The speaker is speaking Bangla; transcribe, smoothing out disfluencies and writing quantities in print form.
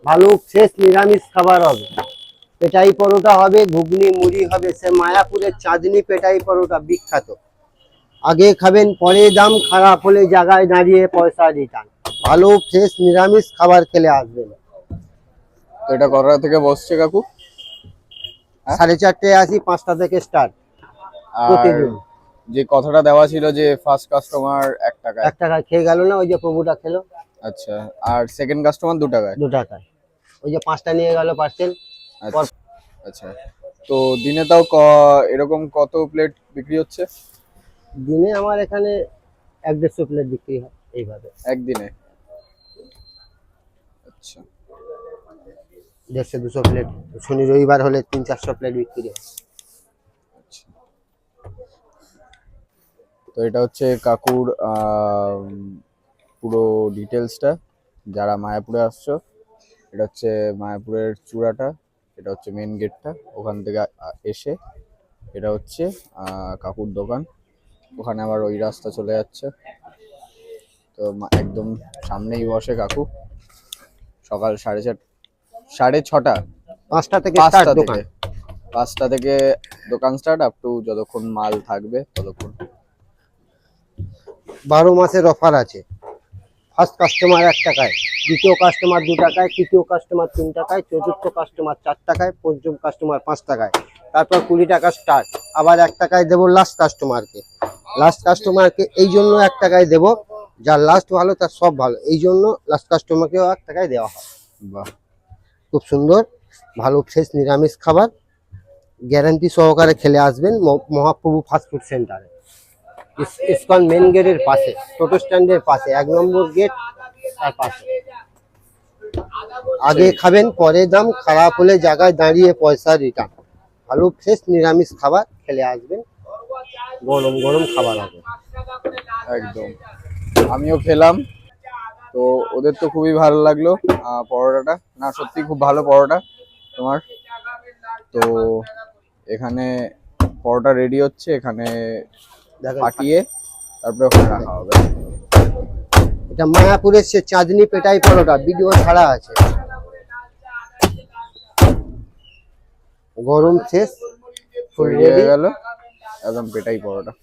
ভালো ফ্রেশ নিরামিষ খাবার হবে। পেটাই পরোটা হবে, ঘুগনি মুড়ি হবে, সে মায়াপুরের চাঁদনি পেটাই পরোটা বিখ্যাত। আগে খাবেন পরে দাম, খারাপ হলে জায়গায় দাঁড়িয়ে পয়সা রিটার্ন। ভালো ফ্রেশ নিরামিষ খাবার খেলে আসবেন। তো এটা কটা থেকে বসছে কাকু? হ্যাঁ? 4:30 আসি, 5টা থেকে স্টার্ট আর প্রতিদিন। যে কথাটা দেওয়া ছিল যে ফার্স্ট কাস্টমার 1 টাকায়, 1 টাকায় খেয়ে গেল না, ওই যে প্রভুটা খেলো আচ্ছা, আর সেকেন্ড কাস্টমার 2 টাকায়। 2 টাকায়। ওই যে 5টা নিয়ে গেল পার্সেল। আচ্ছা আচ্ছা। তো দিনে তাও এরকম কত প্লেট বিক্রি হচ্ছে দিনে আমার এখানে 1-150 প্লেট বিক্রি হয় এইভাবে। একদিনে? আচ্ছা 150-200 প্লেট। শনি রবিবার হলে 300-400 প্লেট বিক্রি হয়। আচ্ছা। তো এটা হচ্ছে কাকুর পুরো ডিটেলসটা। যারা মায়াপুরে আসছো, এটা হচ্ছে মায়াপুরের চূড়াটা, এটা হচ্ছে মেন গেটটা। ওখান থেকে এসে এটা হচ্ছে কাকুর দোকান। ওখানে আবার ওই রাস্তা চলে যাচ্ছে। তো একদম সামনেই বসে কাকু। সকাল 6:30 5টা থেকে স্টার্ট 5টা দোকান। থেকে 5টা থেকে দোকান স্টার্ট আপ টু যতক্ষণ মাল থাকবে ততক্ষণ। 12 মাসের অফার আছে। ফার্স্ট কাস্টমার 1 টাকায়, দ্বিতীয় কাস্টমার 2 টাকায়, তৃতীয় কাস্টমার 3 টাকায়, চতুর্থ কাস্টমার 4 টাকায়, পঞ্চম কাস্টমার 5 টাকায়। তারপর 20 টাকা স্টার্ট। আবার 1 টাকায় দেবো লাস্ট কাস্টমারকে। লাস্ট কাস্টমারকে এই জন্য 1 টাকায় দেবো, যার লাস্ট ভালো তার সব ভালো, এই জন্য লাস্ট কাস্টমারকেও 1 টাকায় দেওয়া হয়। বাহ, খুব সুন্দর ভালো ফ্রেশ নিরামিষ খাবার গ্যারান্টি সহকারে খেলে আসবেন মহাপ্রভু ফাস্টফুড সেন্টারে। ইসকন মেন গেটের পাশে, টোটো স্ট্যান্ডের পাশে, 1 নম্বর গেট তার পাশে। আগে খাবেন পরে দাম, খারাপ হলে জায়গায় দাঁড়িয়ে পয়সা রিটার্ন। ভালো ফ্রেশ নিরামিষ খাবার খেলে আসবেন, গরম গরম খাবার হবে। একদম। আমিও খেলাম, তো ওদের তো খুবই ভালো লাগলো পরোটাটা। না সত্যি খুব ভালো পরোটা তোমার। তো এখানে পরোটা রেডি হচ্ছে, এখানে দেখেন ফাটিয়ে তারপরে ওখানে রাখা হবে। এটা মায়াপুরের সে চাঁদনি পেটাই পরোটা, ভিডিও ছাড়া আছে। গরম শেষ, ফুল তৈরি রেডি। হয়ে গেল একদম পেটাই পরোটা।